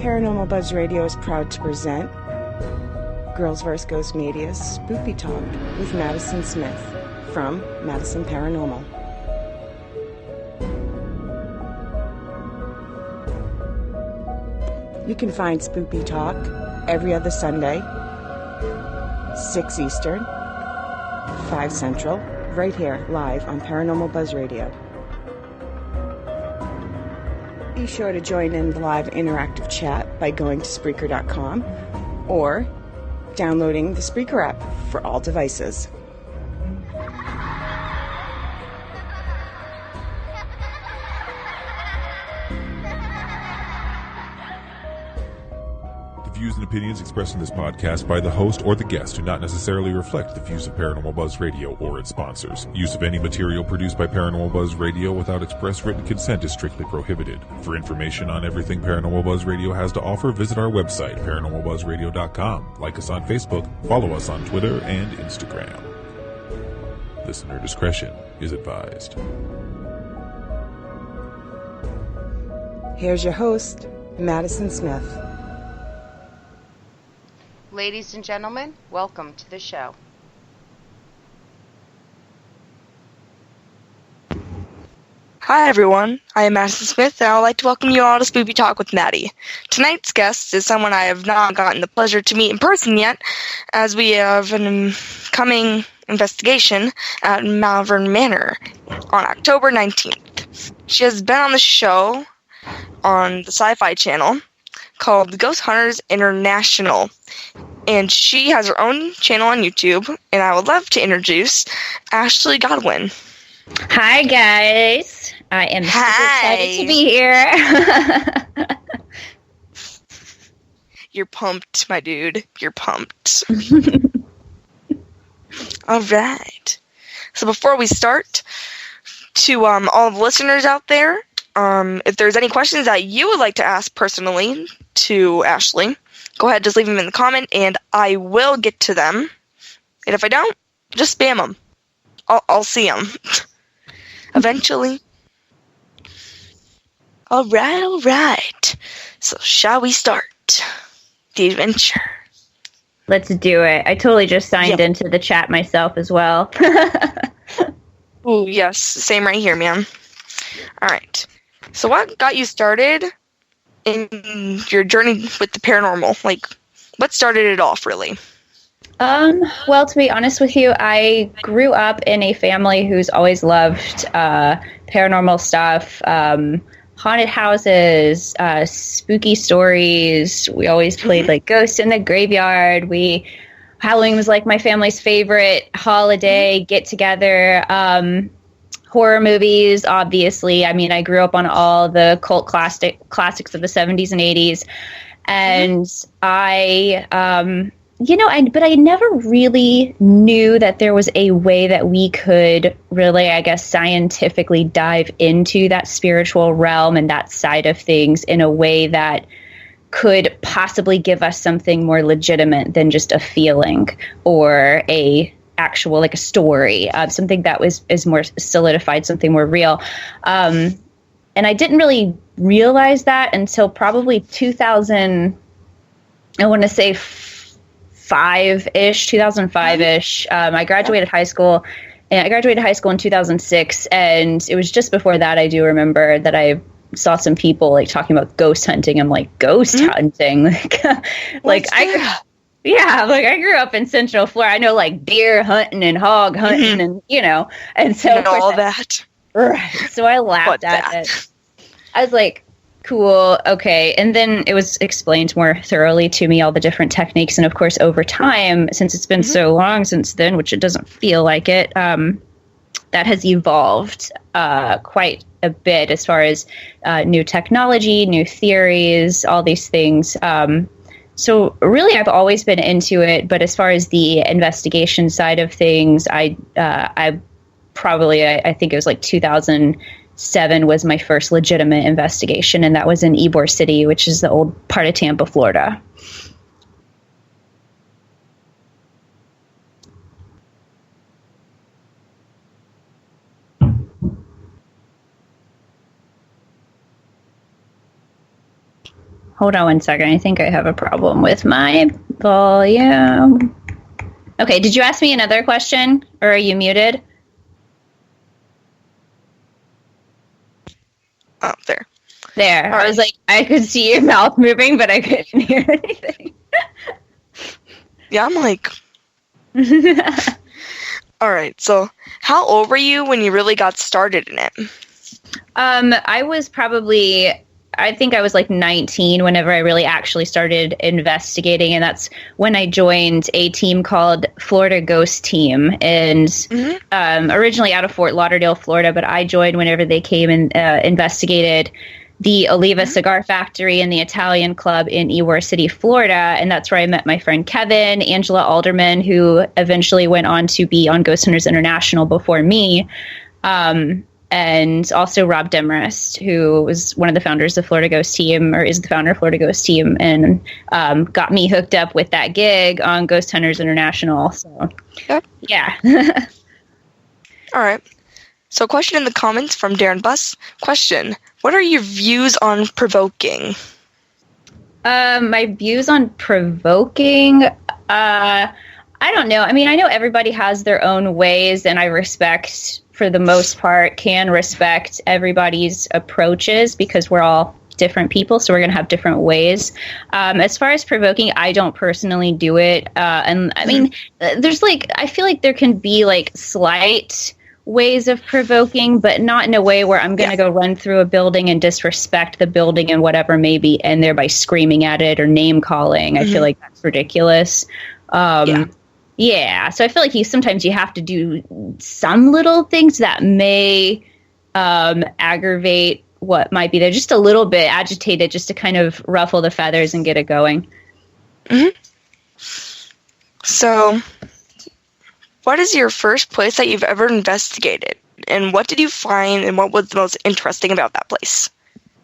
Paranormal Buzz Radio is proud to present Girls vs. Ghost Media's Spoopy Talk with Madison Smith from Madison Paranormal. You can find Spoopy Talk every other Sunday, 6 Eastern, 5 Central, right here, live on Paranormal Buzz Radio. Be sure to join in the live interactive chat by going to Spreaker.com or downloading the Spreaker app for all devices. The views and opinions expressed in this podcast by the host or the guest do not necessarily reflect the views of Paranormal Buzz Radio or its sponsors. Use of any material produced by Paranormal Buzz Radio without express written consent is strictly prohibited. For information on everything Paranormal Buzz Radio has to offer, visit our website, paranormalbuzzradio.com. Like us on Facebook, follow us on Twitter and Instagram. Listener discretion is advised. Here's your host, Madison Smith. Ladies and gentlemen, welcome to the show. Hi everyone, I am Madison Smith and I would like to welcome you all to Spoopy Talk with Maddie. Tonight's guest is someone I have not gotten the pleasure to meet in person yet, as we have an incoming investigation at Malvern Manor on October 19th. She has been on the show on the Sci-Fi Channel called Ghost Hunters International, and she has her own channel on YouTube, and I would love to introduce Ashley Godwin. Hi guys, I am super excited to be here. You're pumped, my dude. You're pumped. All right. So before we start, to all the listeners out there, if there's any questions that you would like to ask personally to Ashley, go ahead, just leave them in the comment, and I will get to them. And if I don't, just spam them. I'll see them. Eventually. All right. So shall we start the adventure? Let's do it. I totally just signed into the chat myself as well. Ooh, yes. Same right here, man. All right. So what got you started in your journey with the paranormal? Like, what started it off, really? Well, to be honest with you, I grew up in a family who's always loved paranormal stuff, haunted houses, spooky stories. We always played like Ghosts in the Graveyard. Halloween was like my family's favorite holiday get together. Horror movies, obviously. I mean, I grew up on all the cult classics of the 70s and 80s. And but I never really knew that there was a way that we could really, I guess, scientifically dive into that spiritual realm and that side of things in a way that could possibly give us something more legitimate than just a feeling or a actual, like a story, something that is more solidified, something more real. And I didn't really realize that until probably 2000, I want to say 2005-ish. I graduated high school in 2006, and it was just before that I do remember that I saw some people like talking about ghost hunting. I'm like, ghost hunting? I grew up in Central Florida. I know like deer hunting and hog hunting and and so and all that. Right. So I laughed at it. I was like, cool, okay. And then it was explained more thoroughly to me, all the different techniques. And of course, over time, since it's been so long since then, which it doesn't feel like it, that has evolved quite a bit as far as new technology, new theories, all these things. So really, I've always been into it. But as far as the investigation side of things, I think it was like 2007 was my first legitimate investigation, and that was in Ybor City, which is the old part of Tampa, Florida. Hold on one second. I think I have a problem with my volume. Okay, did you ask me another question, or are you muted? Oh, there. There. I was like, I could see your mouth moving, but I couldn't hear anything. Yeah, I'm like... All right, so how old were you when you really got started in it? I think I was like 19 whenever I really actually started investigating, and that's when I joined a team called Florida Ghost Team, and originally out of Fort Lauderdale, Florida, but I joined whenever they came and investigated the Oliva Cigar Factory and the Italian Club in Ybor City, Florida, and that's where I met my friend Kevin, Angela Alderman, who eventually went on to be on Ghost Hunters International before me, and also Rob Demarest, who was one of the founders of Florida Ghost Team, or is the founder of Florida Ghost Team, and got me hooked up with that gig on Ghost Hunters International. So, yeah. All right. So, question in the comments from Darren Buss. Question: what are your views on provoking? My views on provoking? I don't know. I mean, I know everybody has their own ways, and I respect, for the most part, can respect everybody's approaches because we're all different people, so we're going to have different ways. As far as provoking, I don't personally do it. And I mean, I feel like there can be like slight ways of provoking, but not in a way where I'm going to go run through a building and disrespect the building and whatever may be in there by screaming at it or name calling. I feel like that's ridiculous. Yeah, so I feel like sometimes you have to do some little things that may aggravate what might be there, just a little bit, agitate it, just to kind of ruffle the feathers and get it going. So, what is your first place that you've ever investigated, and what did you find, and what was the most interesting about that place?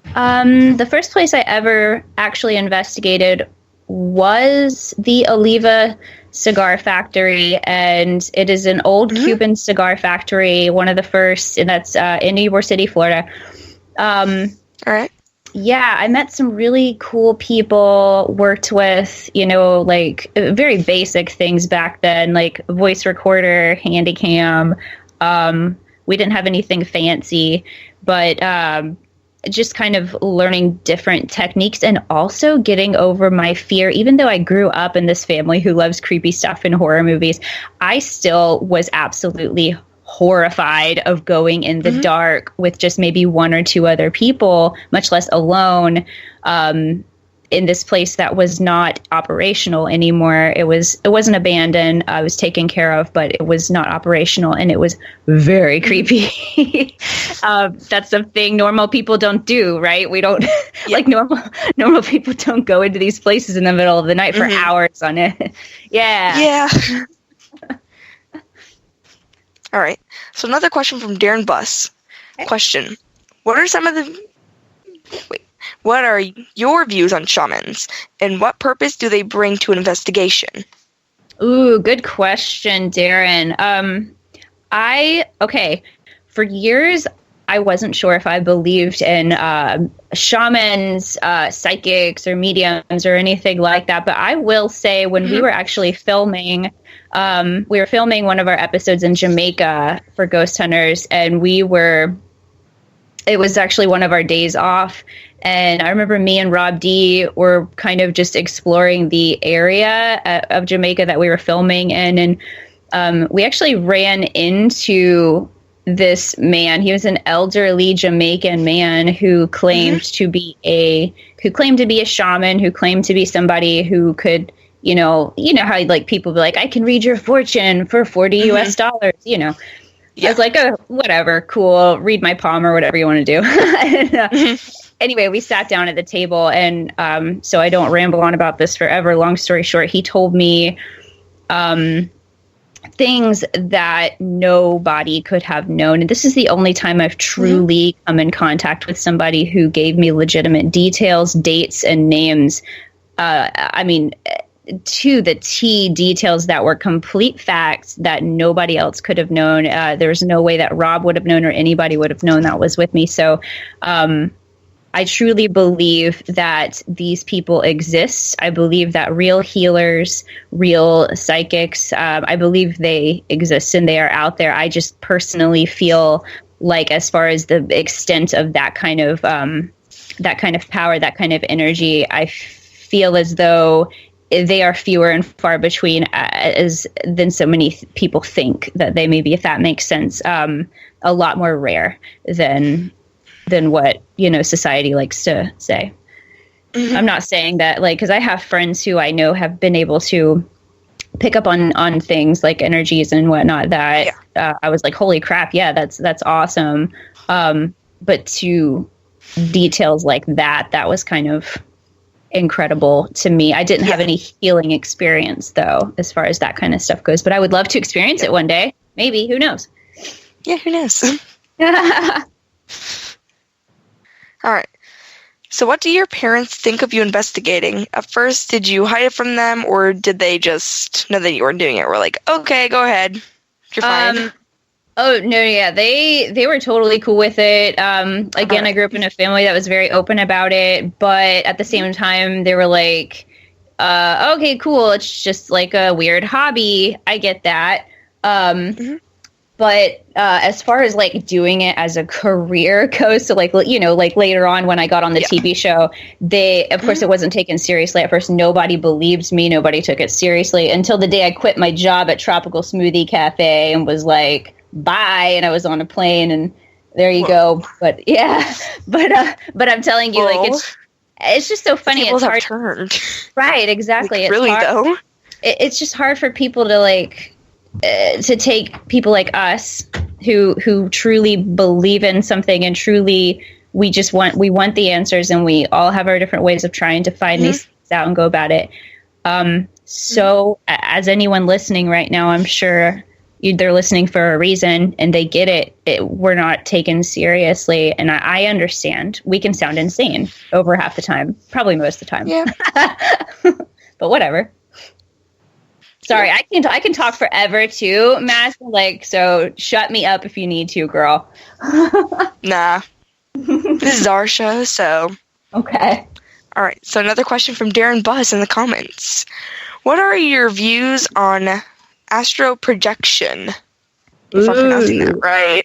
The first place I ever actually investigated was the Oliva Cigar Factory, and it is an old Cuban cigar factory, one of the first, and that's in Ybor City, Florida. All right. Yeah, I met some really cool people, worked with, like very basic things back then, like voice recorder, handy cam. We didn't have anything fancy, but just kind of learning different techniques and also getting over my fear. Even though I grew up in this family who loves creepy stuff and horror movies, I still was absolutely horrified of going in the dark with just maybe one or two other people, much less alone, in this place that was not operational anymore. It wasn't abandoned. I was taken care of, but it was not operational, and it was very creepy. That's something normal people don't do, right? We don't like normal people don't go into these places in the middle of the night for hours on it. Yeah. All right. So another question from Darren Buss. Question: what are your views on shamans, and what purpose do they bring to an investigation? Ooh, good question, Darren. For years, I wasn't sure if I believed in shamans, psychics, or mediums, or anything like that. But I will say, when we were actually filming, we were filming one of our episodes in Jamaica for Ghost Hunters, and it was actually one of our days off. And I remember me and Rob D were kind of just exploring the area of Jamaica that we were filming in. And we actually ran into this man. He was an elderly Jamaican man who claimed to be a shaman, who claimed to be somebody who could, you know how like people be like, I can read your fortune for $40 US. I was like, oh, whatever, cool, read my palm or whatever you want to do. And, anyway, we sat down at the table, and so I don't ramble on about this forever. Long story short, he told me things that nobody could have known. And this is the only time I've truly come in contact with somebody who gave me legitimate details, dates, and names. To the T, details that were complete facts that nobody else could have known. There's no way that Rob would have known or anybody would have known that was with me. So I truly believe that these people exist. I believe that real healers, real psychics, I believe they exist and they are out there. I just personally feel like, as far as the extent of that kind of power, that kind of energy, I feel as though they are fewer and far between than so many people think that they may be, if that makes sense. A lot more rare than what, society likes to say. Mm-hmm. I'm not saying that, like, because I have friends who I know have been able to pick up on things like energies and whatnot that I was like, holy crap, yeah, that's awesome. But to details like that was kind of incredible to me. I didn't have any healing experience, though, as far as that kind of stuff goes. But I would love to experience it one day. Maybe. Who knows? Yeah, who knows? All right. So what do your parents think of you investigating? At first, did you hide it from them, or did they just know that you weren't doing it? We're like, okay, go ahead. You're fine. Oh, no, yeah. They were totally cool with it. Again, I grew up in a family that was very open about it, but at the same time, they were like, okay, cool. It's just like a weird hobby. I get that. But as far as like doing it as a career goes, so like, like later on when I got on the TV show, of course, it wasn't taken seriously. At first, nobody believed me. Nobody took it seriously until the day I quit my job at Tropical Smoothie Cafe and was like, bye. And I was on a plane and there you go. But yeah, but I'm telling you, like, it's just so funny. It's hard. Turned. Right. Exactly. Like, it's really, hard. though? It's just hard for people to like, to take people like us who truly believe in something and truly we want the answers, and we all have our different ways of trying to find these things out and go about it. So as anyone listening right now, I'm sure they're listening for a reason and they get it. We're not taken seriously. And I understand we can sound insane over half the time, probably most of the time. Yeah. But whatever. Sorry, I can talk forever too, Matt. Like, so shut me up if you need to, girl. Nah. This is our show, so. Okay. All right. So another question from Darren Buzz in the comments. What are your views on astral projection? If I'm pronouncing that right.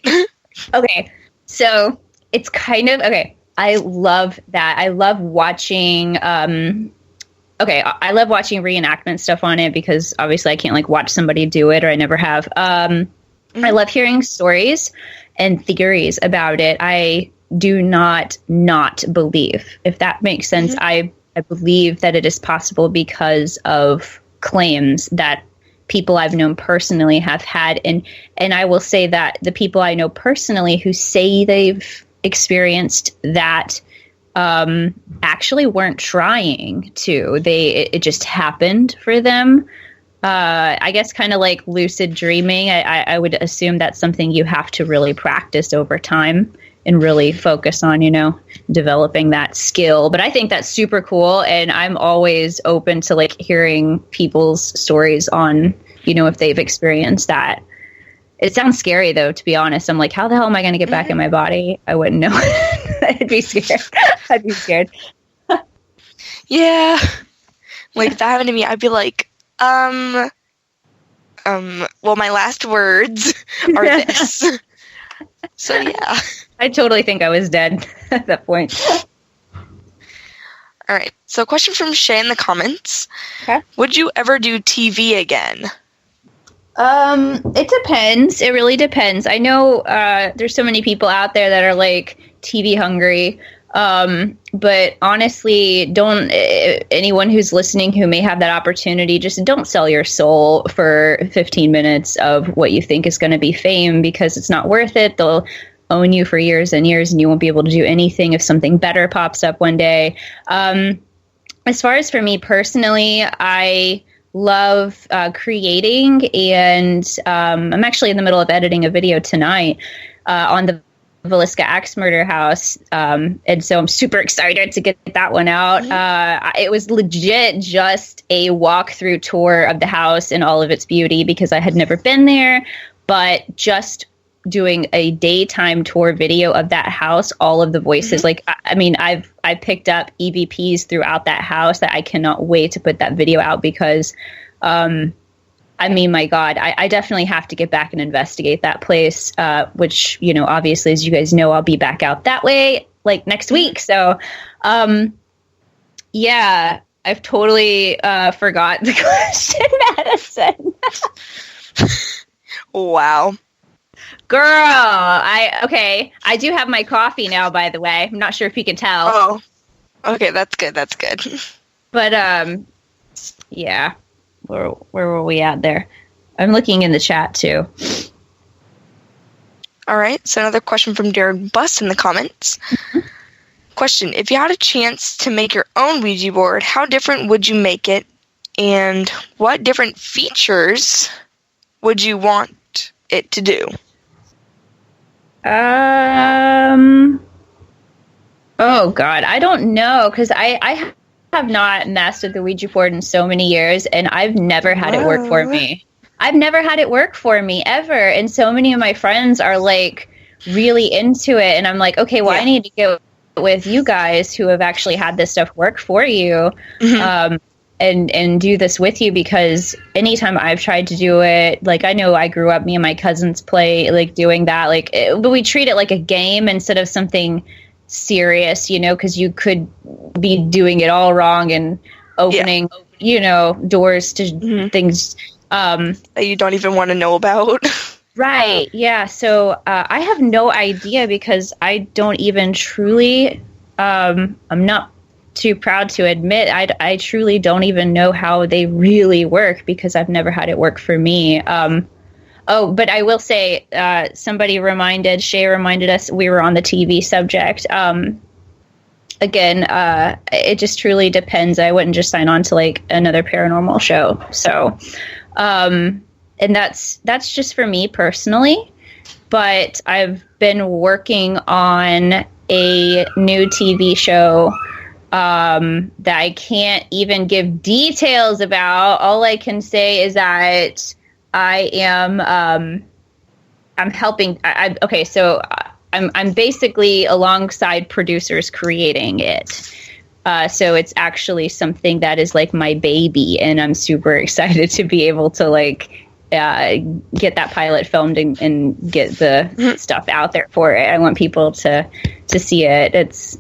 Okay. So it's kind of, okay. I love that. I love watching, I love watching reenactment stuff on it because obviously I can't like watch somebody do it, or I never have. I love hearing stories and theories about it. I do not believe, if that makes sense. I believe that it is possible because of claims that people I've known personally have had. And I will say that the people I know personally who say they've experienced that actually weren't trying to. It just happened for them. I guess kind of like lucid dreaming. I would assume that's something you have to really practice over time and really focus on, developing that skill. But I think that's super cool. And I'm always open to like hearing people's stories on, if they've experienced that. It sounds scary, though, to be honest. I'm like, how the hell am I going to get back in my body? I wouldn't know. I'd be scared. Yeah. Like, if that happened to me, I'd be like, well, my last words are this. So, yeah. I totally think I was dead at that point. All right. So, a question from Shay in the comments. Okay. Would you ever do TV again? It depends. It really depends. I know there's so many people out there that are like TV hungry. But honestly, don't anyone who's listening who may have that opportunity, just don't sell your soul for 15 minutes of what you think is going to be fame, because it's not worth it. They'll own you for years and years, and you won't be able to do anything if something better pops up one day. As far as for me personally, I love creating, and I'm actually in the middle of editing a video tonight on the Villisca Axe Murder House, and so I'm super excited to get that one out. It was legit just a walkthrough tour of the house in all of its beauty, because I had never been there, but just doing a daytime tour video of that house, all of the voices, like, I mean, I picked up EVPs throughout that house that I cannot wait to put that video out because, I mean, my God, I definitely have to get back and investigate that place, which, you know, obviously, as you guys know, I'll be back out that way, like, next week. So, yeah, I've totally forgot the question, Madison. Wow. Girl, I do have my coffee now, by the way. I'm not sure if you can tell. Oh, okay, that's good. But, yeah. Where were we at there? I'm looking in the chat, too. All right, so another question from Derek Buss in the comments. Question, if you had a chance to make your own Ouija board, how different would you make it? And what different features would you want it to do? Oh, God, I don't know, because I have not messed with the Ouija board in so many years, and I've never had it work for me. I've never had it work for me, ever, and so many of my friends are, like, really into it, and I'm like, okay, well, I need to get with you guys who have actually had this stuff work for you, and do this with you, because anytime I've tried to do it, like, I know I grew up, me and my cousins play, like, doing that, like, but we treat it like a game instead of something serious, you know, because you could be doing it all wrong and opening, you know, doors to things that you don't even want to know about. Right. Yeah. So I have no idea because I don't even truly, I'm not too proud to admit, I truly don't even know how they really work because I've never had it work for me. Oh, but I will say, Shay reminded us we were on the TV subject. Again, it just truly depends. I wouldn't just sign on to like another paranormal show. So, and that's just for me personally, but I've been working on a new TV show that I can't even give details about. All I can say is that I am I'm helping. I'm basically alongside producers creating it. So it's actually something that is like my baby, and I'm super excited to be able to like get that pilot filmed and get the stuff out there for it. I want people to see it. It's,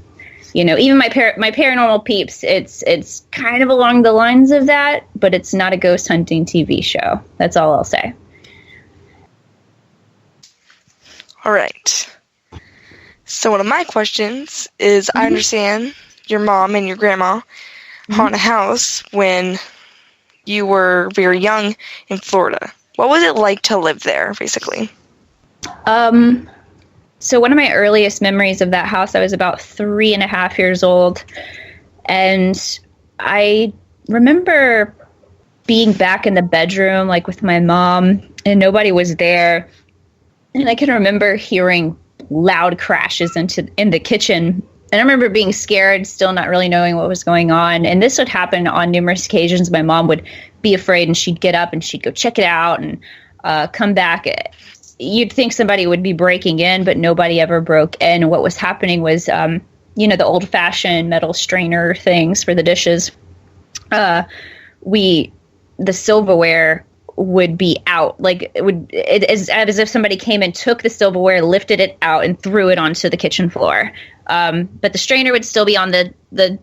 you know, even my paranormal peeps, it's kind of along the lines of that, but it's not a ghost hunting TV show. That's all I'll say. All right. So one of my questions is, I understand your mom and your grandma haunt a house when you were very young in Florida. What was it like to live there, basically? So one of my earliest memories of that house, I was about 3.5 years old, and I remember being back in the bedroom, like with my mom, and nobody was there, and I can remember hearing loud crashes in the kitchen, and I remember being scared, still not really knowing what was going on, and this would happen on numerous occasions. My mom would be afraid, and she'd get up, and she'd go check it out, and come back. You'd think somebody would be breaking in, but nobody ever broke in. What was happening was, the old-fashioned metal strainer things for the dishes. The silverware would be out, like as if somebody came and took the silverware, lifted it out, and threw it onto the kitchen floor. But the strainer would still be on the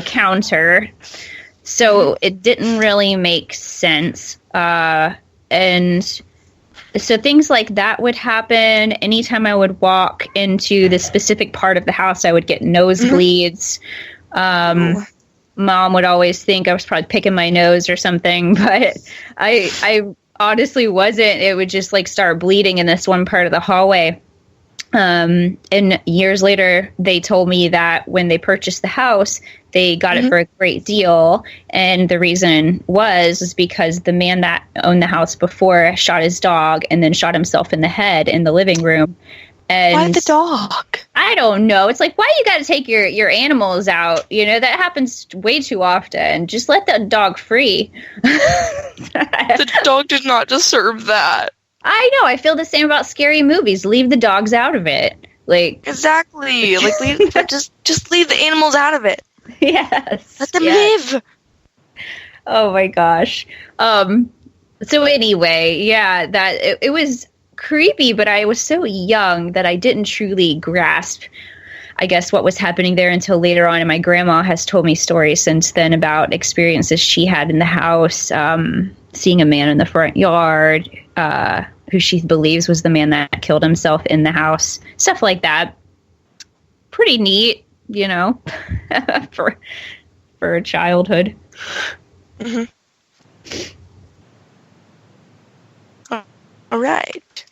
counter, so it didn't really make sense. And so things like that would happen. Anytime I would walk into the specific part of the house, I would get nosebleeds. Mom would always think I was probably picking my nose or something, but I honestly wasn't. It would just like start bleeding in this one part of the hallway. And years later, they told me that when they purchased the house, they got it for a great deal. And the reason was because the man that owned the house before shot his dog and then shot himself in the head in the living room. And why the dog? I don't know. It's like, why you got to take your animals out? You know, that happens way too often. Just let the dog free. The dog did not deserve that. I know. I feel the same about scary movies. Leave the dogs out of it. Like Exactly. Like, just leave the animals out of it. Yes. Let them live. Oh my gosh. So anyway, yeah, it was creepy, but I was so young that I didn't truly grasp, I guess, what was happening there until later on. And my grandma has told me stories since then about experiences she had in the house, seeing a man in the front yard, who she believes was the man that killed himself in the house, stuff like that. Pretty neat, you know, for a childhood. Mm-hmm. All right.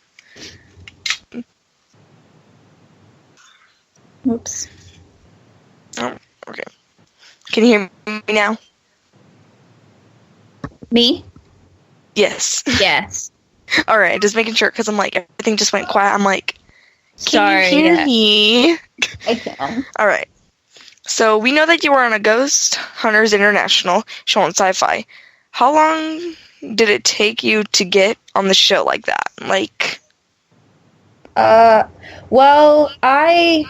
Oops. Oh, okay. Can you hear me now? Me? Yes. Yes. All right, just making sure, because I'm like, everything just went quiet. I'm like, Sorry. can you hear me? I can. All right. So we know that you were on a Ghost Hunters International show on Sci-Fi. How long did it take you to get on the show like that? Like, well, I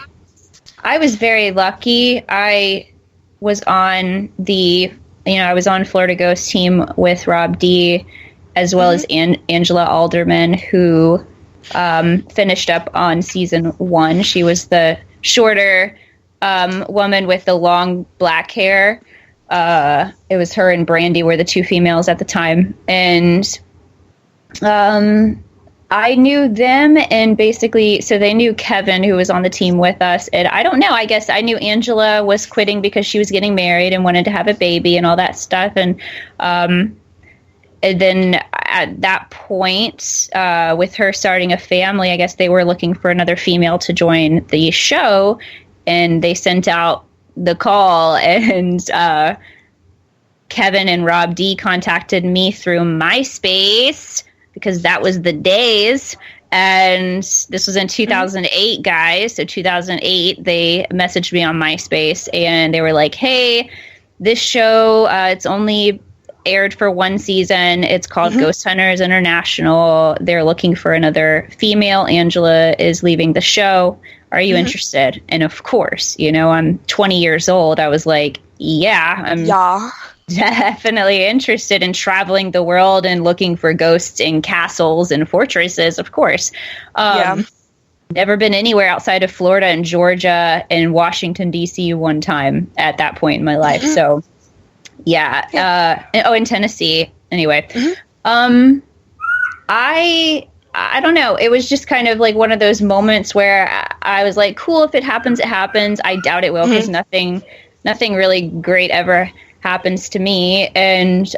was very lucky. I was on I was on Florida Ghost team with Rob D, as well as Angela Alderman, who finished up on season 1. She was the shorter woman with the long black hair. It was her and Brandy were the 2 females at the time. And I knew them, and basically, so they knew Kevin, who was on the team with us. And I don't know, I guess I knew Angela was quitting because she was getting married and wanted to have a baby and all that stuff. And then at that point, with her starting a family, I guess they were looking for another female to join the show. And they sent out the call, and Kevin and Rob D contacted me through MySpace, because that was the days. And this was in 2008, guys. So 2008, they messaged me on MySpace, and they were like, hey, this show, it's only aired for 1 season. It's called Ghost Hunters International. They're looking for another female. Angela is leaving the show. Are you interested? And of course, I'm 20 years old. I was like, yeah, I'm definitely interested in traveling the world and looking for ghosts in castles and fortresses, of course. Never been anywhere outside of Florida and Georgia and Washington, D.C. one time at that point in my life. So, in Tennessee. Anyway, I don't know. It was just kind of like one of those moments where I was like, cool, if it happens, it happens. I doubt it will, because nothing really great ever happens to me. And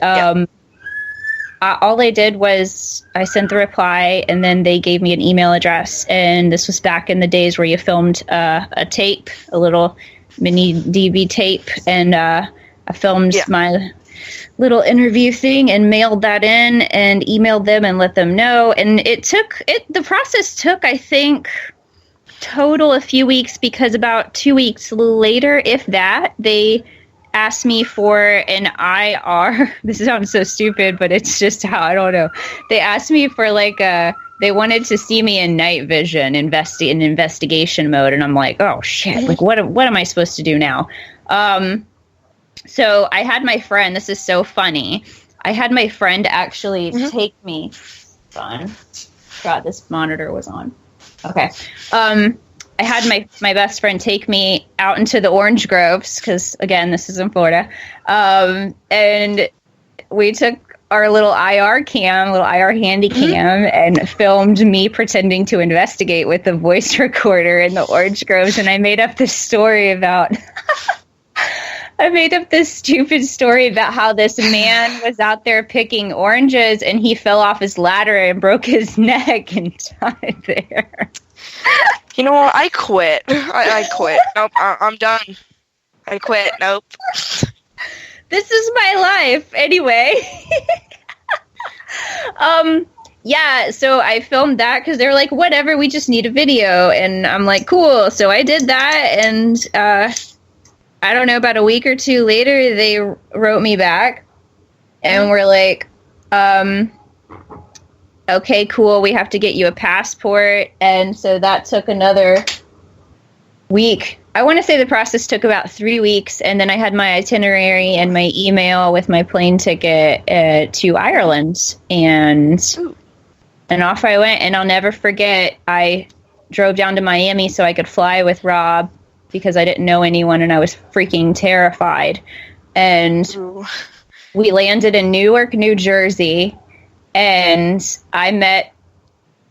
all I did was I sent the reply, and then they gave me an email address. And this was back in the days where you filmed a tape, a little mini DV tape. And I filmed my little interview thing and mailed that in and emailed them and let them know. And the process took, I think, total a few weeks, because about 2 weeks later, if that, they asked me for an IR. This sounds so stupid, but it's just how, I don't know. They asked me for they wanted to see me in night vision, in investigation mode. And I'm like, oh shit, like what am I supposed to do now? So I had my friend, this is so funny. I had my friend actually take me. Forgot this monitor was on. Okay. I had my best friend take me out into the orange groves, because again, this is in Florida. And we took our little IR handy cam, and filmed me pretending to investigate with the voice recorder in the orange groves. And I made up this story about I made up this stupid story about how this man was out there picking oranges, and he fell off his ladder and broke his neck and died there. You know what? I quit. I quit. Nope, I'm done. I quit. Nope. This is my life. Anyway. So I filmed that because they were like, whatever, we just need a video. And I'm like, cool. So I did that, and I don't know, about a week or 2 later, they wrote me back and were like, okay, cool, we have to get you a passport. And so that took another week. I want to say the process took about 3 weeks, and then I had my itinerary and my email with my plane ticket to Ireland, and off I went. And I'll never forget, I drove down to Miami so I could fly with Rob because I didn't know anyone and I was freaking terrified. And we landed in Newark, New Jersey, and I met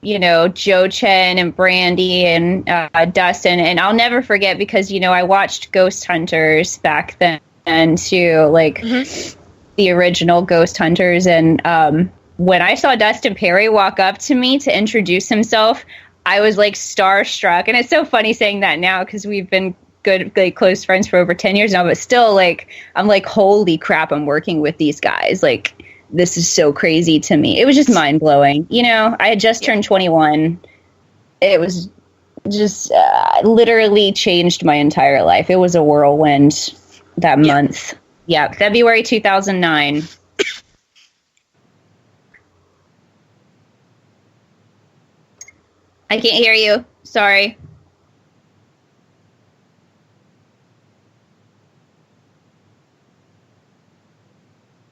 Joe Chen and Brandy and Dustin. And I'll never forget because, I watched Ghost Hunters back then too, like the original Ghost Hunters. And when I saw Dustin Perry walk up to me to introduce himself, I was like starstruck. And it's so funny saying that now because we've been good, like close friends for over 10 years now, but still like, I'm like, holy crap, I'm working with these guys. Like, this is so crazy to me. It was just mind blowing. I had just turned 21. It was just literally changed my entire life. It was a whirlwind that month. Yeah, February 2009. I can't hear you. Sorry.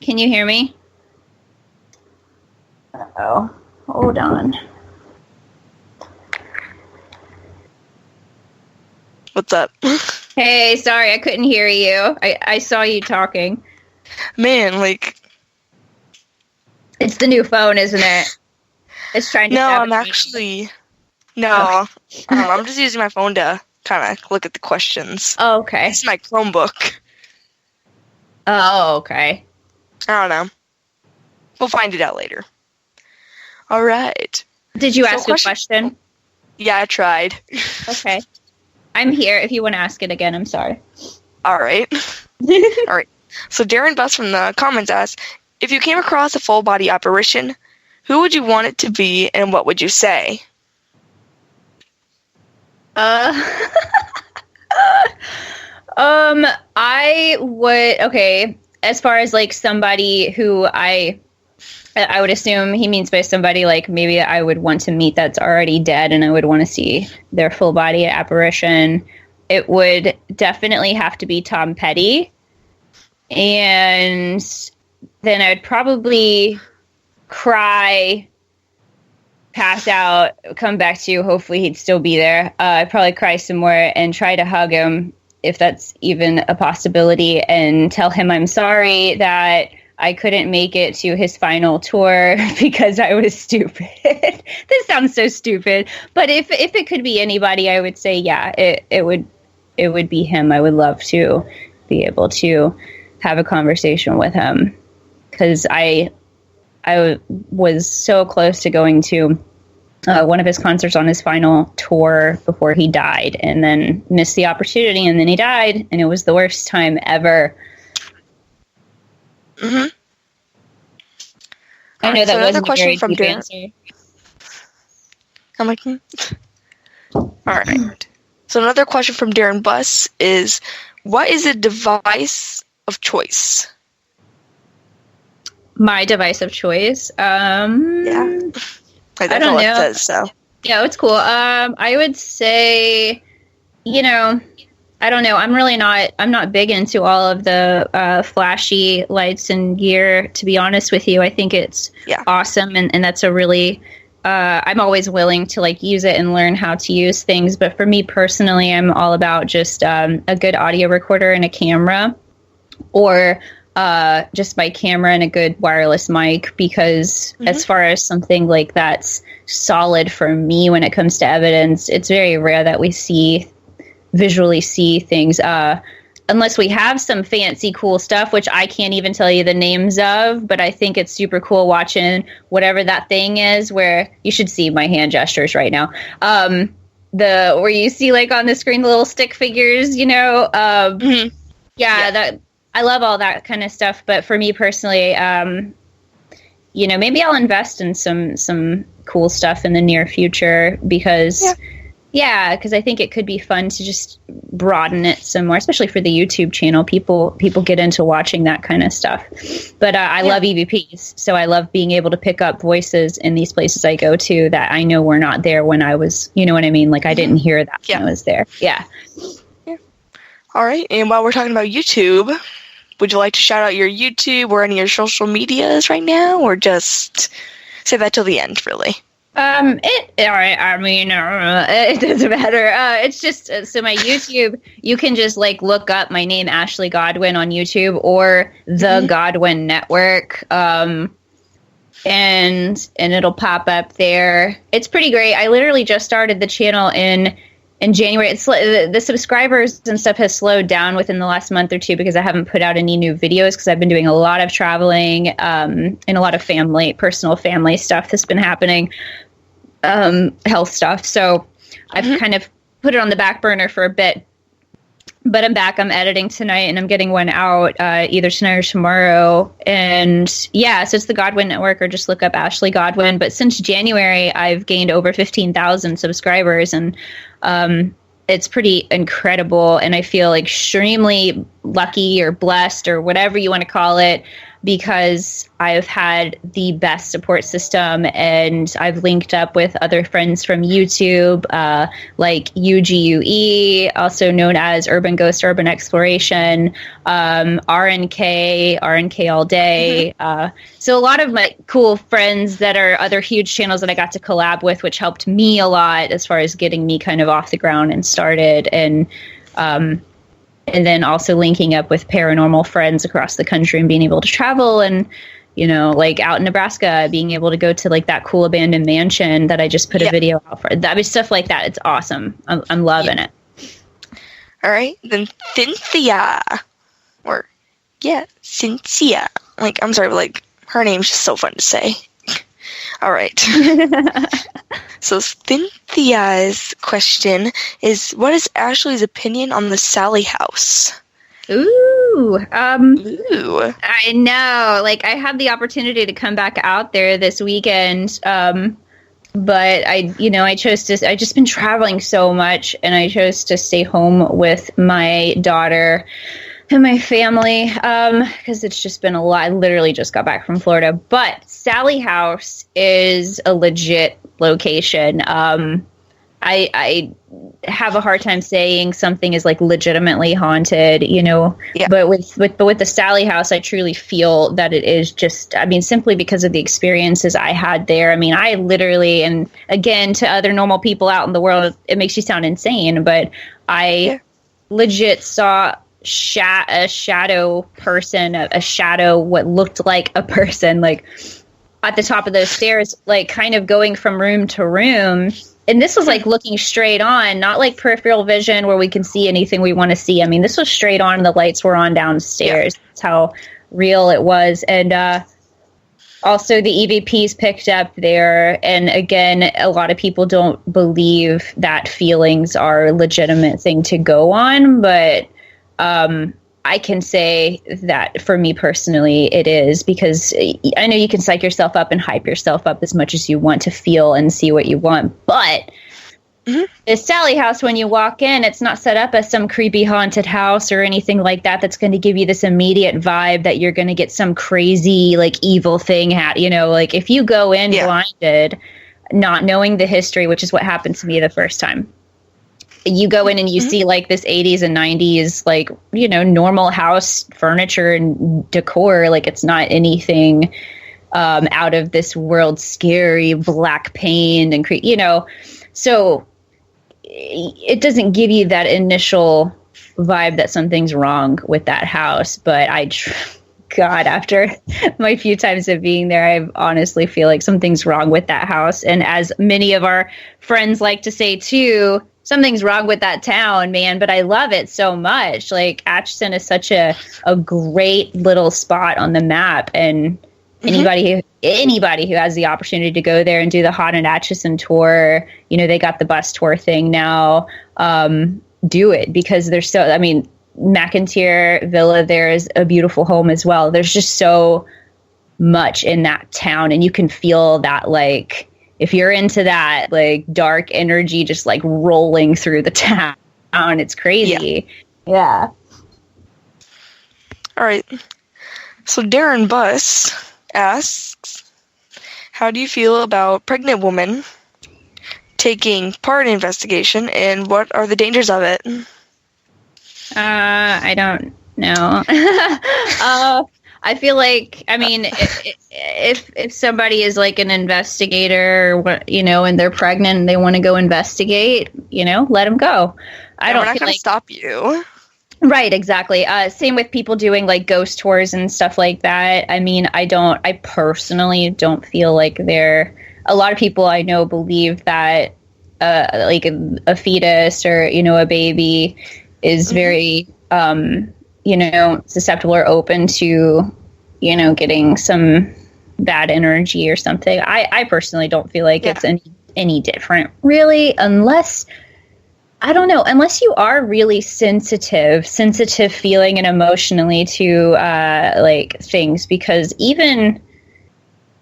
Can you hear me? Uh-oh. Hold on. What's up? Hey, sorry, I couldn't hear you. I saw you talking. Man, like... It's the new phone, isn't it? It's trying to... No, I'm actually... No. Okay. I'm just using my phone to kind of look at the questions. Oh, okay. It's my Chromebook. Oh, okay. I don't know. We'll find it out later. All right. Did you ask a question? Yeah, I tried. Okay. I'm here if you want to ask it again. I'm sorry. All right. All right. So Darren Buss from the comments asked, if you came across a full body apparition, who would you want it to be and what would you say? I would, okay, as far as like somebody who I would assume he means by somebody like maybe I would want to meet that's already dead and I would want to see their full body apparition. It would definitely have to be Tom Petty. And then I'd probably cry, pass out, come back to you. Hopefully he'd still be there. I'd probably cry some more and try to hug him if that's even a possibility and tell him I'm sorry that I couldn't make it to his final tour because I was stupid. This sounds so stupid, but if it could be anybody, I would say, yeah, it would be him. I would love to be able to have a conversation with him because I was so close to going to one of his concerts on his final tour before he died and then missed the opportunity and then he died and it was the worst time ever. Mm-hmm. I know that wasn't a very from deep Darren. answer. I'm like, All right. So another question from Darren Buss is, what is a device of choice? My device of choice? Yeah. I don't know. It says, so. Yeah, it's cool. I would say, I don't know. I'm not big into all of the flashy lights and gear, to be honest with you. I think it's awesome. And that's a really, I'm always willing to like use it and learn how to use things. But for me personally, I'm all about just a good audio recorder and a camera or just my camera and a good wireless mic, because as far as something like that's solid for me when it comes to evidence, it's very rare that we visually see things unless we have some fancy cool stuff, which I can't even tell you the names of, but I think it's super cool watching whatever that thing is, where you should see my hand gestures right now. Where you see like on the screen the little stick figures, that I love all that kind of stuff. But for me personally, maybe I'll invest in some cool stuff in the near future because Yeah, because I think it could be fun to just broaden it some more, especially for the YouTube channel. People get into watching that kind of stuff. But I love EVPs, so I love being able to pick up voices in these places I go to that I know were not there when I was, you know what I mean? Like, I didn't hear that when I was there. Yeah. All right, and while we're talking about YouTube, would you like to shout out your YouTube or any of your social medias right now, or just say that till the end, really? It doesn't matter. It's just, so my YouTube, you can just like look up my name, Ashley Godwin, on YouTube, or the Godwin Network. And it'll pop up there. It's pretty great. I literally just started the channel in January. It's the subscribers and stuff has slowed down within the last month or two because I haven't put out any new videos because I've been doing a lot of traveling, and a lot of personal family stuff that's been happening. Health stuff. So I've kind of put it on the back burner for a bit, but I'm back. I'm editing tonight and I'm getting one out either tonight or tomorrow. And so it's the Godwin Network, or just look up Ashley Godwin. But since January, I've gained over 15,000 subscribers, and it's pretty incredible. And I feel extremely lucky or blessed or whatever you want to call it, because I've had the best support system, and I've linked up with other friends from YouTube, like UGUE, also known as Urban Ghost Urban Exploration, RNK All Day. So a lot of my cool friends that are other huge channels that I got to collab with, which helped me a lot as far as getting me kind of off the ground and started. And then also linking up with paranormal friends across the country and being able to travel, and, you know, like out in Nebraska, being able to go to like that cool abandoned mansion that I just put a video out for. That was stuff like that. It's awesome. I'm loving it. All right. Then Cynthia. Cynthia. Like, I'm sorry, but like, her name's just so fun to say. All right. So Cynthia's question is, what is Ashley's opinion on the Sally House? Ooh. I know. Like, I had the opportunity to come back out there this weekend, but I just been traveling so much, and I chose to stay home with my daughter and my family, because it's just been a lot. I literally just got back from Florida. But Sally House is a legit location. I have a hard time saying something is like legitimately haunted, you know. Yeah. But with the Sally House, I truly feel that it is just, I mean, simply because of the experiences I had there. I mean, I literally, and again, to other normal people out in the world, it makes you sound insane, but I legit saw a shadow person, a shadow, what looked like a person, like at the top of those stairs, like kind of going from room to room. And this was like looking straight on, not like peripheral vision where we can see anything we want to see. I mean, this was straight on. The lights were on downstairs. Yeah. That's how real it was. And also the EVPs picked up there. And again, a lot of people don't believe that feelings are a legitimate thing to go on. But I can say that for me personally, it is, because I know you can psych yourself up and hype yourself up as much as you want to feel and see what you want. But the Sally House, when you walk in, it's not set up as some creepy haunted house or anything like that. That's going to give you this immediate vibe that you're going to get some crazy, like, evil thing. You know, like if you go in blinded, not knowing the history, which is what happened to me the first time. You go in and you see like this 80s and 90s, like, you know, normal house furniture and decor. Like, it's not anything out of this world, scary, black paint and, you know, so it doesn't give you that initial vibe that something's wrong with that house. But God, after my few times of being there, I honestly feel like something's wrong with that house. And as many of our friends like to say too, something's wrong with that town, man, but I love it so much. Like, Atchison is such a great little spot on the map, and anybody who has the opportunity to go there and do the Haunted Atchison tour, you know, they got the bus tour thing now, do it, because there's so, I mean, McIntyre Villa there is a beautiful home as well. There's just so much in that town, and you can feel that, like, if you're into that, like, dark energy just, like, rolling through the town, it's crazy. Yeah. All right. So Darren Buss asks, how do you feel about pregnant women taking part in investigation, and what are the dangers of it? I don't know. I feel like, I mean, if somebody is like an investigator, and they're pregnant and they want to go investigate, let them go. We're not going to stop you. Right, exactly. Same with people doing like ghost tours and stuff like that. I mean, I personally don't feel like a lot of people I know believe that like a fetus or, a baby is very, susceptible or open to, getting some bad energy or something. I personally don't feel like it's any different, really, unless you are really sensitive feeling and emotionally to like things, because even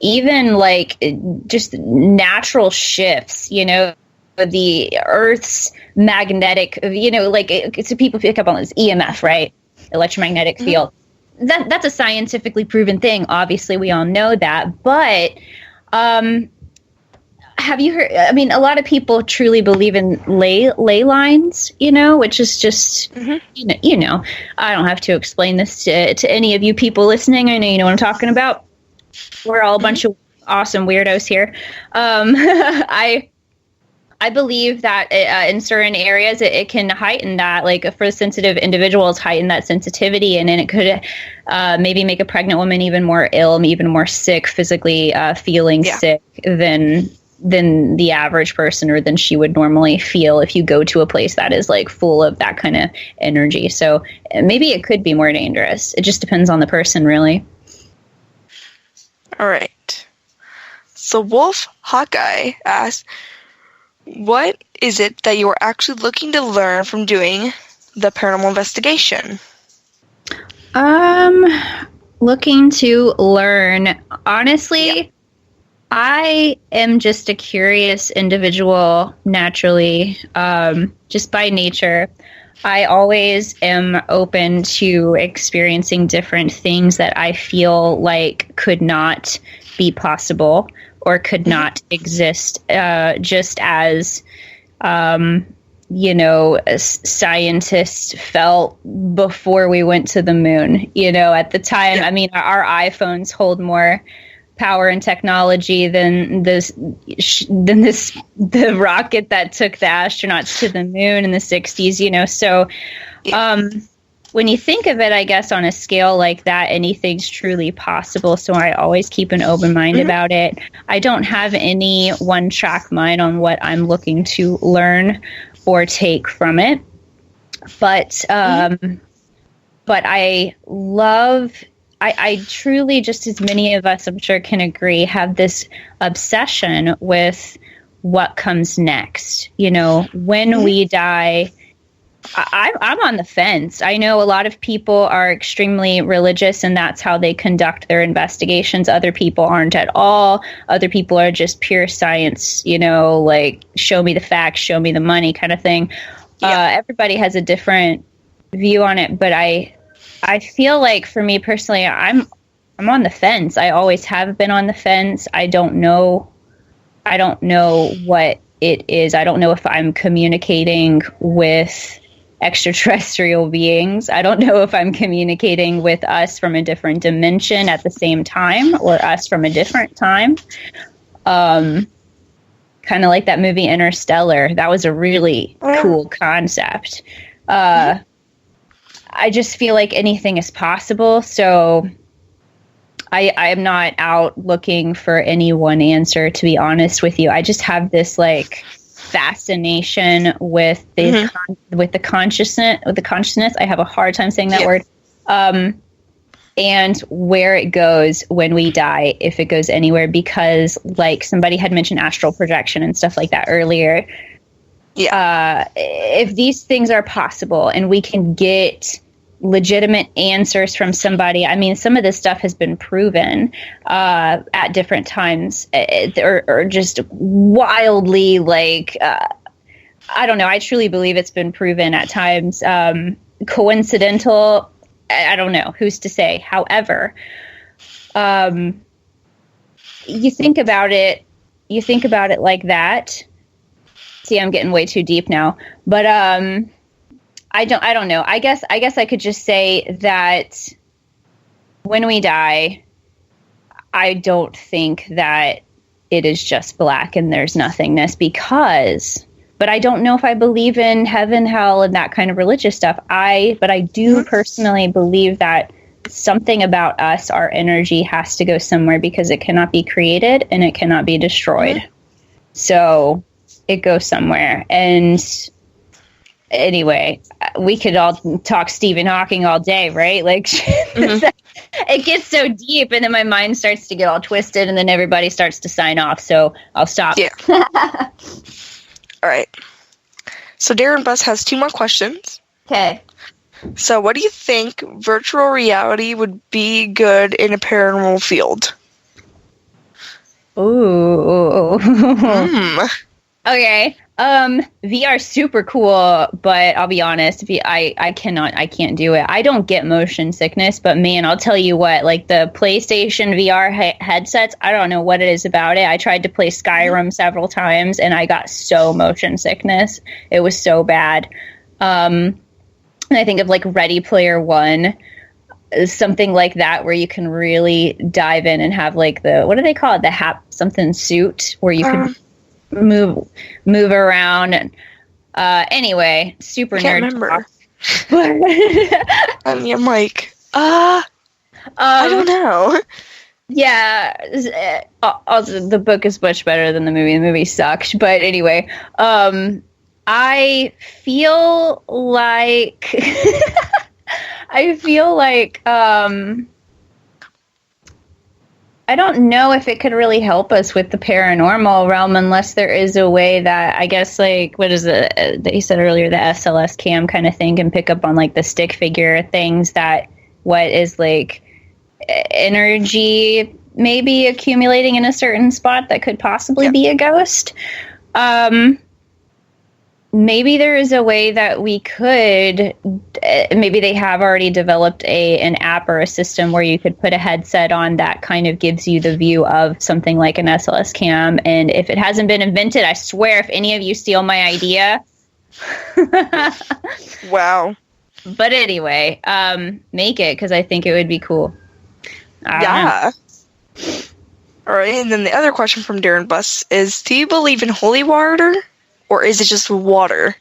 like just natural shifts, the Earth's magnetic, so people pick up on this EMF, right? Electromagnetic field. That's a scientifically proven thing. Obviously, we all know that. But have you heard? I mean, a lot of people truly believe in ley lines, which is just, I don't have to explain this to any of you people listening. I know you know what I'm talking about. We're all a bunch of awesome weirdos here. I believe that in certain areas it can heighten that, like for sensitive individuals, heighten that sensitivity, and then it could maybe make a pregnant woman even more ill, even more sick, physically feeling sick than the average person, or than she would normally feel if you go to a place that is like full of that kind of energy. So maybe it could be more dangerous. It just depends on the person, really. All right. So Wolf Hawkeye asks, what is it that you are actually looking to learn from doing the paranormal investigation? Looking to learn. Honestly, I am just a curious individual naturally, just by nature. I always am open to experiencing different things that I feel like could not be possible or could not exist, just as, scientists felt before we went to the moon. At the time, I mean, our iPhones hold more power and technology than the rocket that took the astronauts to the moon in the 60s, So when you think of it, I guess on a scale like that, anything's truly possible. So I always keep an open mind about it. I don't have any one track mind on what I'm looking to learn or take from it. But I truly, just as many of us, I'm sure, can agree, have this obsession with what comes next. When we die, I'm on the fence. I know a lot of people are extremely religious, and that's how they conduct their investigations. Other people aren't at all. Other people are just pure science, like show me the facts, show me the money kind of thing. Everybody has a different view on it, but I feel like for me personally, I'm on the fence. I always have been on the fence. I don't know what it is. I don't know if I'm communicating with extraterrestrial beings. I don't know if I'm communicating with us from a different dimension at the same time, or us from a different time. Kind of like that movie Interstellar. That was a really cool concept. I just feel like anything is possible. So I am not out looking for any one answer, to be honest with you. I just have this like fascination with the with the consciousness. I have a hard time saying that word. And where it goes when we die, if it goes anywhere, because like somebody had mentioned astral projection and stuff like that earlier. If these things are possible and we can get legitimate answers from somebody. I mean, some of this stuff has been proven at different times, or just wildly, like, I don't know. I truly believe it's been proven at times. Coincidental, I don't know. Who's to say? However, you think about it like that. See, I'm getting way too deep now, but I don't know. I guess I could just say that when we die, I don't think that it is just black and there's nothingness, but I don't know if I believe in heaven, hell, and that kind of religious stuff. But I do personally believe that something about us, our energy, has to go somewhere because it cannot be created and it cannot be destroyed. So it goes somewhere. And anyway, we could all talk Stephen Hawking all day, right? Like, it gets so deep, and then my mind starts to get all twisted, and then everybody starts to sign off. So I'll stop. Yeah. All right. So Darren Buss has 2 more questions. Okay. So what do you think virtual reality would be good in a paranormal field? Ooh. Okay. VR super cool, but I'll be honest, I can't do it. I don't get motion sickness, but man, I'll tell you what, like the PlayStation VR headsets, I don't know what it is about it. I tried to play Skyrim several times and I got so motion sickness. It was so bad. And I think of like Ready Player One, something like that, where you can really dive in and have like what do they call it? The something suit where you can move around. And anyway, super nerd remember. Talk. I'm like, I don't know. Yeah. Also, the book is much better than the movie. The movie sucked. But anyway, I feel like I don't know if it could really help us with the paranormal realm unless there is a way that, I guess, like, what is it that you said earlier, the SLS cam kind of thing can pick up on, like, the stick figure things that what is, like, energy maybe accumulating in a certain spot that could possibly be a ghost. Maybe there is a way that we could, maybe they have already developed an app or a system where you could put a headset on that kind of gives you the view of something like an SLS cam. And if it hasn't been invented, I swear, if any of you steal my idea. Wow. But anyway, make it, because I think it would be cool. Yeah. All right. And then the other question from Darren Buss is, do you believe in holy water? Or is it just water?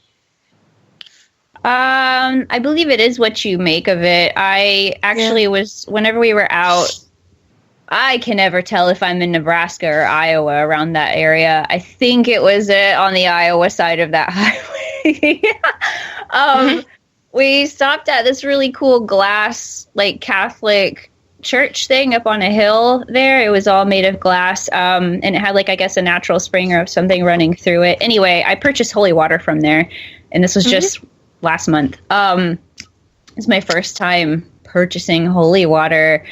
I believe it is what you make of it. I actually was, whenever we were out, I can never tell if I'm in Nebraska or Iowa, around that area. I think it was on the Iowa side of that highway. We stopped at this really cool glass, like, Catholic church thing up on a hill there. It was all made of glass, and it had, like, I guess a natural spring or something running through it. Anyway, I purchased holy water from there, and this was just last month. It was my first time purchasing holy water,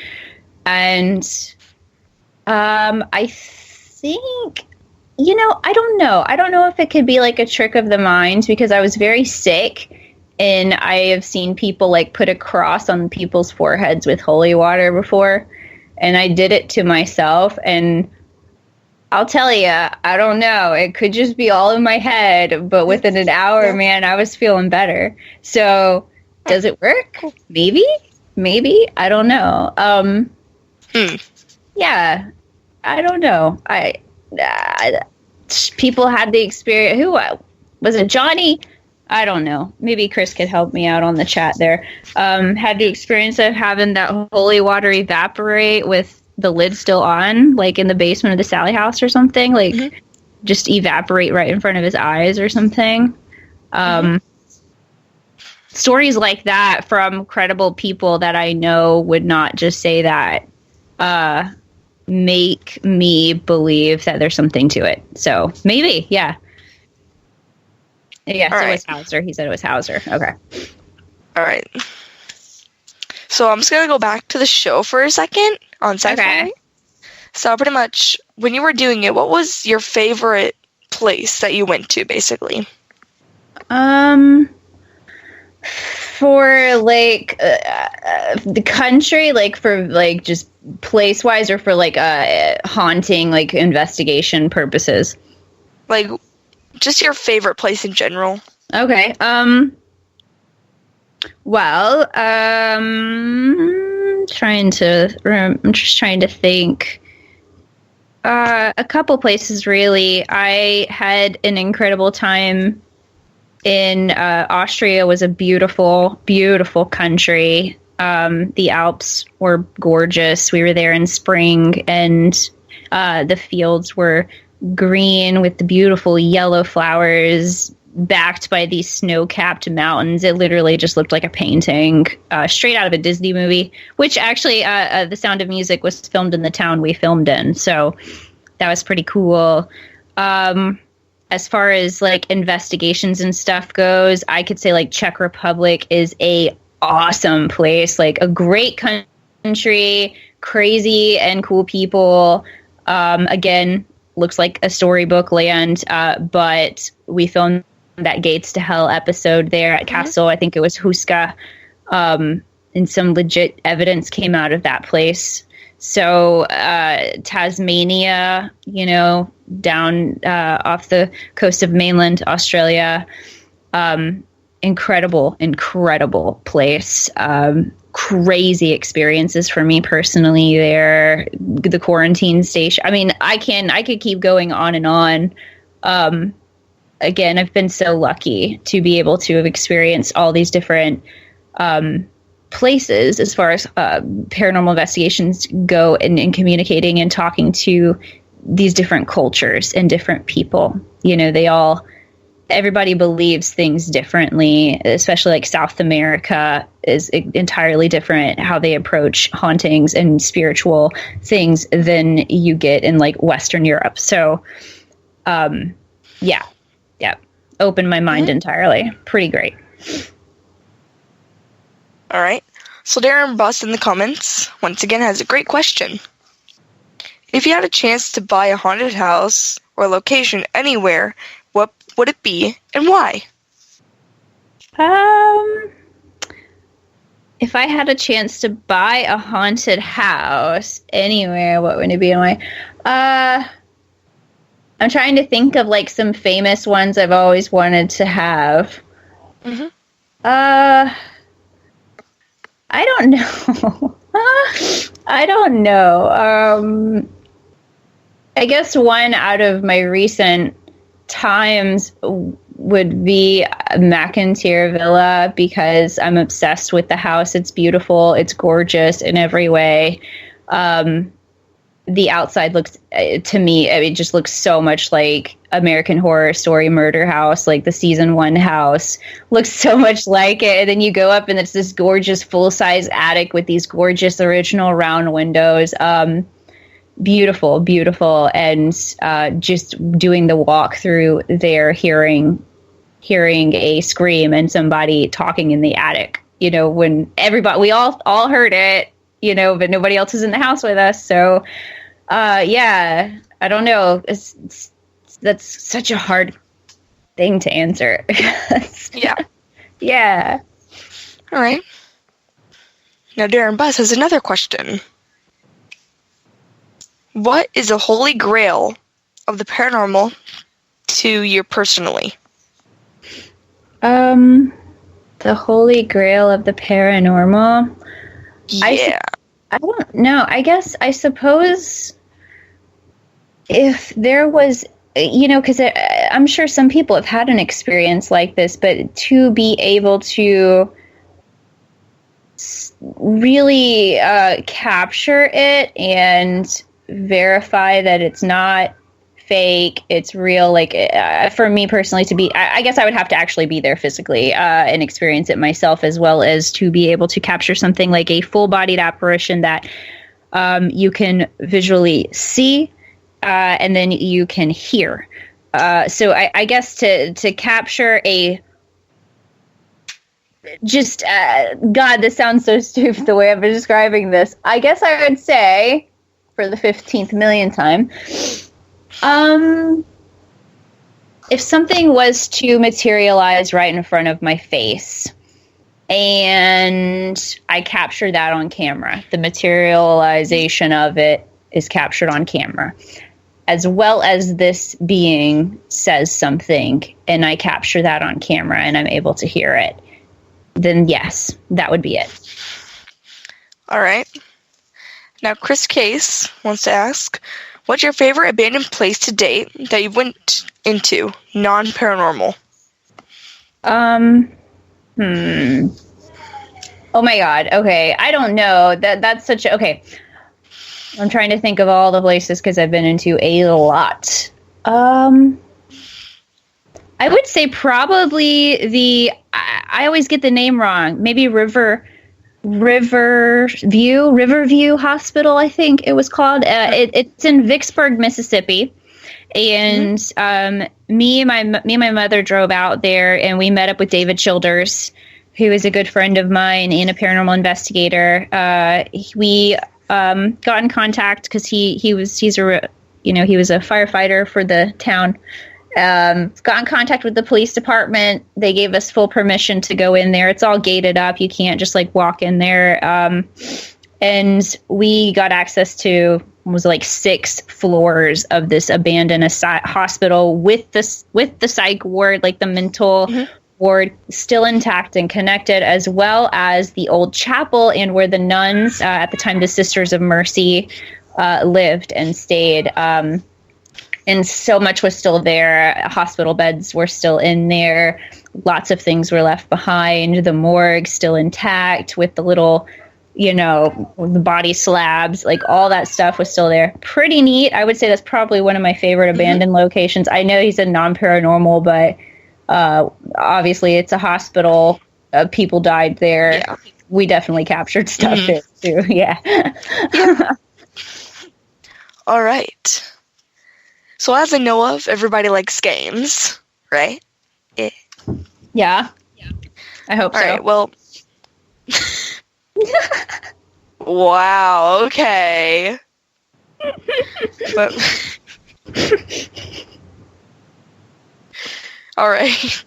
and I think, I don't know if it could be like a trick of the mind, because I was very sick. And I have seen people, like, put a cross on people's foreheads with holy water before. And I did it to myself. And I'll tell you, I don't know. It could just be all in my head. But within an hour, man, I was feeling better. So does it work? Maybe. I don't know. Yeah, I don't know. People had the experience. Who was it? Johnny? I don't know. Maybe Chris could help me out on the chat there. Had the experience of having that holy water evaporate with the lid still on, like in the basement of the Sally house or something, like just evaporate right in front of his eyes or something. Stories like that from credible people that I know would not just say that make me believe that there's something to it. So maybe, yeah. Yeah, so it was Hauser. He said it was Hauser. Okay. All right. So I'm just going to go back to the show for a second on sci-fi. Okay. So pretty much, when you were doing it, what was your favorite place that you went to, basically? For like the country, like for like just place wise, or for like haunting, like investigation purposes. Like, just your favorite place in general. Okay. Well, I'm just trying to think. A couple places, really. I had an incredible time in Austria. Was a beautiful, beautiful country. The Alps were gorgeous. We were there in spring, and the fields were green with the beautiful yellow flowers backed by these snow-capped mountains. It literally just looked like a painting straight out of a Disney movie, which actually The Sound of Music was filmed in the town we filmed in. So that was pretty cool. As far as like investigations and stuff goes, I could say like Czech Republic is a awesome place, like a great country, crazy and cool people. Again, looks like a storybook land, but we filmed that Gates to Hell episode there at Castle. I think it was Huska, and some legit evidence came out of that place. So Tasmania, down off the coast of mainland Australia, incredible place. Crazy experiences for me personally there. The quarantine station. I mean, I could keep going on and on. Again, I've been so lucky to be able to have experienced all these different places as far as paranormal investigations go, and communicating and talking to these different cultures and different people. Everybody believes things differently, especially like South America is entirely different how they approach hauntings and spiritual things than you get in like Western Europe. So, yeah. Opened my mind entirely. Pretty great. All right. So Darren Buss in the comments, once again, has a great question. If you had a chance to buy a haunted house or location anywhere, what would it be and why? If I had a chance to buy a haunted house anywhere, what would it be and why? I'm trying to think of like some famous ones I've always wanted to have. I don't know. I don't know. I guess one out of my recent times would be McIntyre Villa, because I'm obsessed with the house. It's beautiful. It's gorgeous in every way. The outside looks, to me, it just looks so much like American Horror Story Murder House, like the season 1 house looks so much like it. And then you go up and it's this gorgeous full-size attic with these gorgeous original round windows. Beautiful. And just doing the walk through there, hearing a scream and somebody talking in the attic, when everybody, we all heard it, but nobody else is in the house with us. So, yeah, I don't know. That's such a hard thing to answer. Yeah. Yeah. All right. Now, Darren Buss has another question. What is the holy grail of the paranormal to you personally? The holy grail of the paranormal? Yeah. I don't know. I suppose if there was, because I'm sure some people have had an experience like this, but to be able to really capture it and verify that it's not fake, it's real, like for me personally to be, I guess I would have to actually be there physically and experience it myself, as well as to be able to capture something like a full-bodied apparition that you can visually see and then you can hear. So I guess to capture a just, God, this sounds so stupid the way I'm describing this. I guess I would say, for the 15th millionth time, if something was to materialize right in front of my face and I capture that on camera, the materialization of it is captured on camera, as well as this being says something and I capture that on camera and I'm able to hear it, then yes, that would be it. All right. Now, Chris Case wants to ask, what's your favorite abandoned place to date that you went into, non-paranormal? Oh my God. Okay. I don't know. That's such a... Okay. I'm trying to think of all the places because I've been into a lot. I would say probably I always get the name wrong. Maybe Riverview Hospital, I think it was called. It's in Vicksburg, Mississippi. And me and my mother drove out there, and we met up with David Childers, who is a good friend of mine and a paranormal investigator. We got in contact because he was a firefighter for the town. Got in contact with the police department. They gave us full permission to go in there. It's all gated up. You can't just walk in there. And we got access to 6 floors of this abandoned hospital with the psych ward, the mental ward, still intact and connected, as well as the old chapel and where the nuns, at the time the Sisters of Mercy, lived and stayed. And so much was still there. Hospital beds were still in there. Lots of things were left behind. The morgue still intact with the little, the body slabs. All that stuff was still there. Pretty neat. I would say that's probably one of my favorite abandoned locations. I know he said non-paranormal, but obviously it's a hospital. People died there. Yeah. We definitely captured stuff there too. Yeah. All right. So as I know of, everybody likes games, right? Yeah. I hope so. All right, well... Wow, okay. But... All right.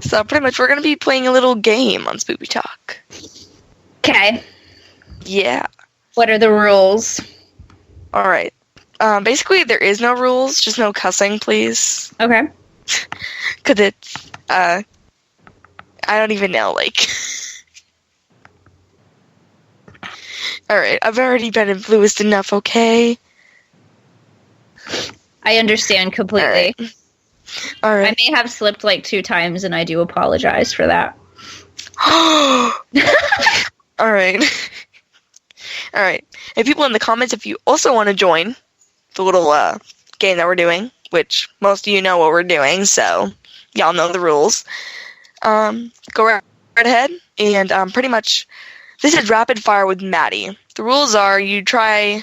So pretty much we're going to be playing a little game on Spoopy Talk. Okay. Yeah. What are the rules? All right. Basically, there is no rules, just no cussing, please. Okay. Because it's, I don't even know, Alright, I've already been influenced enough, okay? I understand completely. All right. I may have slipped 2 times, and I do apologize for that. All right. All right. And people in the comments, if you also want to join the little game that we're doing, which most of you know what we're doing, so y'all know the rules. Go right ahead, and pretty much this is rapid fire with Maddie. The rules are the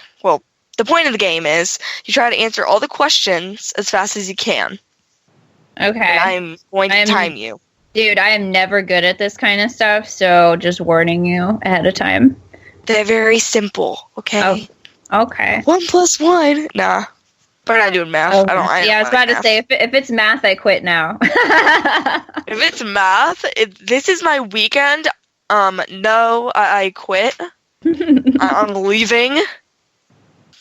point of the game is you try to answer all the questions as fast as you can. Okay. And I'm going to time you. Dude, I am never good at this kind of stuff, so just warning you ahead of time. They're very simple, okay? Oh, okay. 1 + 1. Nah. We're not doing math. Okay. I was about to say, if it's math, I quit now. If it's math, this is my weekend. No, I quit. I'm leaving.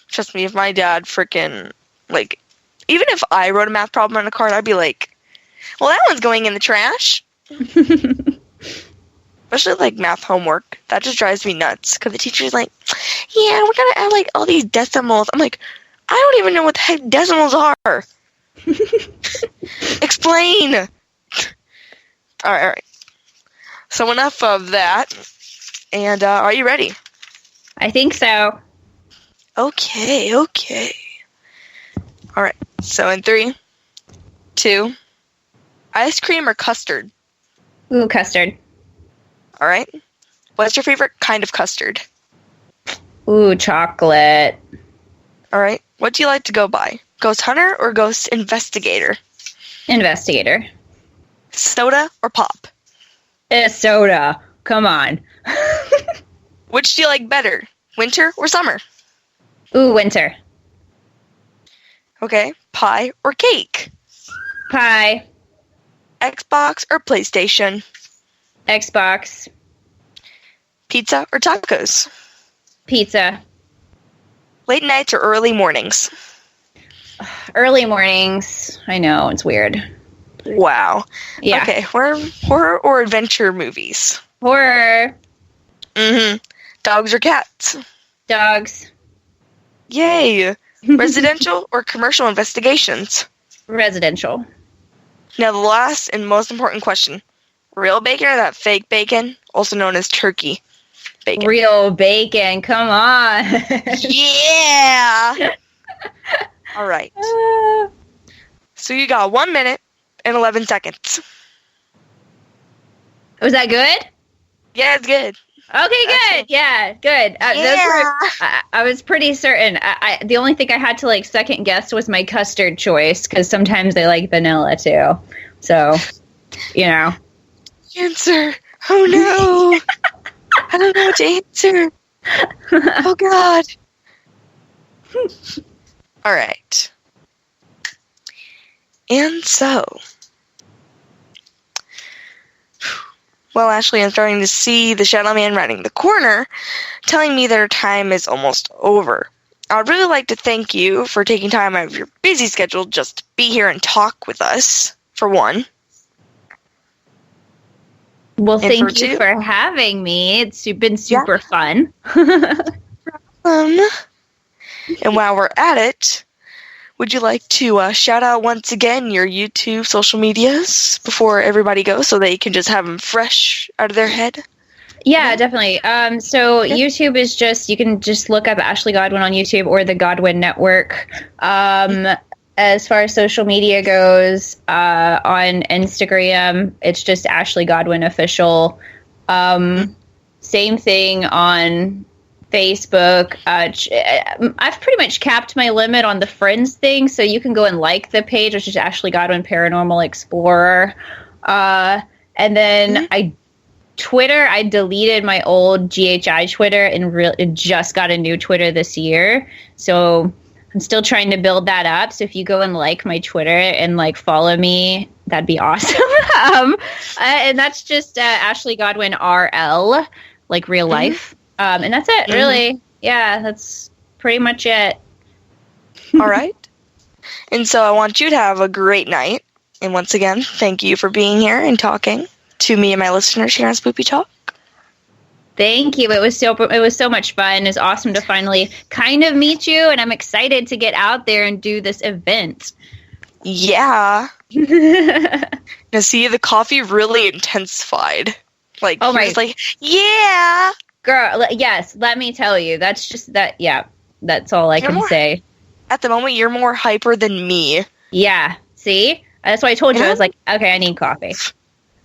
Trust me, if my dad freaking, even if I wrote a math problem on a card, I'd be like, well, that one's going in the trash. Especially, math homework. That just drives me nuts. Because the teacher's like, yeah, we're going to add, all these decimals. I'm like, I don't even know what the heck decimals are. Explain. All right. So enough of that. And are you ready? I think so. Okay. All right. So in 3, 2, ice cream or custard? Ooh, custard. All right. What's your favorite kind of custard? Ooh, chocolate. All right. What do you like to go by? Ghost hunter or ghost investigator? Investigator. Soda or pop? It's soda. Come on. Which do you like better, winter or summer? Ooh, winter. Okay, pie or cake? Pie. Xbox or PlayStation? Xbox. Pizza or tacos? Pizza. Late nights or early mornings? Early mornings. I know, it's weird. Wow. Yeah. Okay, horror or adventure movies? Horror. Mm-hmm. Dogs or cats? Dogs. Yay. Residential or commercial investigations? Residential. Now the last and most important question. Real bacon or that fake bacon, also known as turkey bacon? Real bacon. Come on. Yeah. All right. So you got 1 minute and 11 seconds. Was that good? Yeah, it's good. Okay, good. Yeah, good. I was pretty certain. The only thing I had to like second guess was my custard choice because sometimes I like vanilla too. So, you know. Answer. Oh no. I don't know what to answer. Oh God. All right. And so. Well, Ashley, I'm starting to see the Shadow Man rounding the corner, telling me that our time is almost over. I would really like to thank you for taking time out of your busy schedule just to be here and talk with us, for one. Well, And thank for you two. for having me. It's been super fun. And while we're at it, would you like to shout out once again your YouTube social medias before everybody goes so they can just have them fresh out of their head? Yeah, definitely. So YouTube is just, you can just look up Ashley Godwin on YouTube or the Godwin Network. As far as social media goes, on Instagram, it's just Ashley Godwin Official. Same thing on Facebook. I've pretty much capped my limit on the friends thing, so you can go and like the page, which is Ashley Godwin Paranormal Explorer. And then Twitter, I deleted my old GHI Twitter and just got a new Twitter this year. So I'm still trying to build that up. So if you go and like my Twitter and like follow me, that'd be awesome. And that's just Ashley Godwin RL, like real life. And that's it, really. Yeah, that's pretty much it. All right. And so I want you to have a great night. And once again, thank you for being here and talking to me and my listeners here on Spoopy Talk. Thank you. It was so much fun. It's awesome to finally kind of meet you, and I'm excited to get out there and do this event. Yeah. Now, see, the coffee really intensified. Like, oh my, was like, yeah. Girl, yes, let me tell you. That's just that, yeah, that's all I can say. At the moment, you're more hyper than me. Yeah, see? That's why I told you. I was like, okay, I need coffee.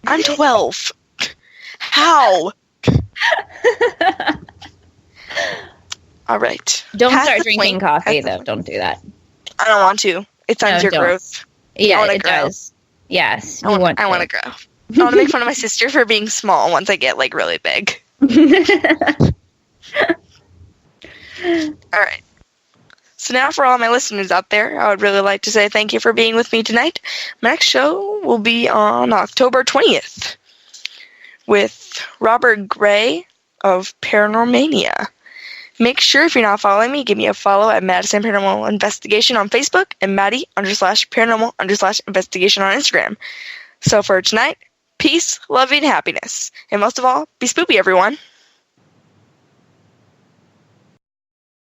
I'm 12. How? All right. Don't start drinking coffee, though. Don't do that. I don't want to. It's on your growth. Yeah, it does. Yes, I want to grow. I want to make fun of my sister for being small once I get, like, really big. All right. So now for all my listeners out there, I would really like to say thank you for being with me tonight. My next show will be on October 20th with Robert Gray of Paranormania. Make sure, if you're not following me, give me a follow at Madison Paranormal Investigation on Facebook and Maddie_Paranormal_Investigation on Instagram. So for tonight, peace, love, and happiness. And most of all, be spoopy, everyone.